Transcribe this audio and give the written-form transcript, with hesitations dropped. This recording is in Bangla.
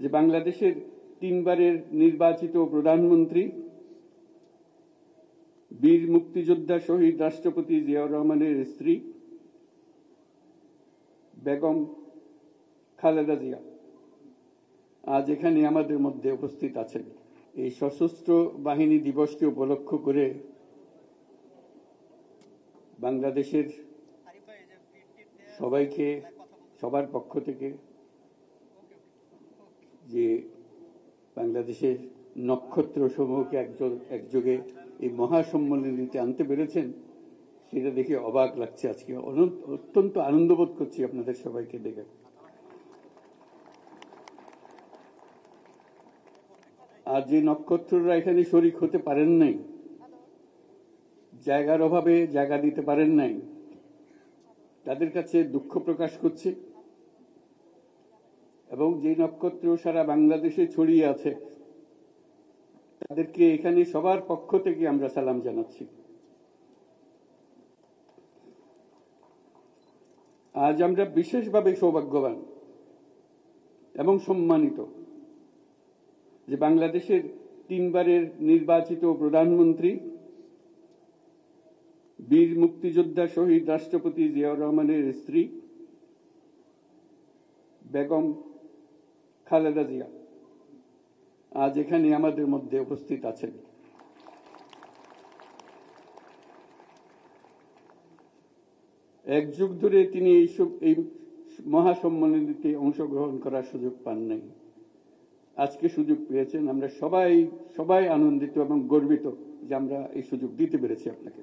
যে বাংলাদেশের তিনবারের নির্বাচিত প্রধানমন্ত্রী বীর মুক্তিযোদ্ধা শহীদ রাষ্ট্রপতি জিয়াউর রহমানের স্ত্রী বেগম খালেদা জিয়া আজ এখানে আমাদের মধ্যে উপস্থিত আছেন। এই সশস্ত্র বাহিনী দিবসকে উপলক্ষ করে বাংলাদেশের সবাইকে সবার পক্ষ থেকে যে বাংলাদেশের নক্ষত্র সমূহকে একযোগে এই মহাসম্মেলনীতে আনতে পেরেছেন সেটা দেখে অবাক লাগছে। আজকে অত্যন্ত আনন্দবোধ করছি আপনাদের সবাইকে দেখে। আর যে নক্ষত্ররা এখানে শরীক হতে পারেন নাই, জায়গার অভাবে জায়গা দিতে পারেন নাই, তাদের কাছে দুঃখ প্রকাশ করছে। এবং যে নক্ষত্র সারা বাংলাদেশে ছড়িয়ে আছে তাদেরকে এখানে সবার পক্ষ থেকে আমরা সালাম জানাচ্ছি। আজ আমরা বিশেষভাবে সৌভাগ্যবান এবং সম্মানিত যে বাংলাদেশের তিনবারের নির্বাচিত প্রধানমন্ত্রী বীর মুক্তিযোদ্ধা শহীদ রাষ্ট্রপতি জিয়াউর রহমানের স্ত্রী বেগম খালেদা জিয়া আজ এখানে আমাদের মধ্যে উপস্থিত আছেন। এক যুগ ধরে তিনি এই মহাসম্মেলনীতে অংশগ্রহণ করার সুযোগ পান নাই, আজকে সুযোগ পেয়েছেন। আমরা সবাই আনন্দিত এবং গর্বিত যে আমরা এই সুযোগ দিতে পেরেছি আপনাকে।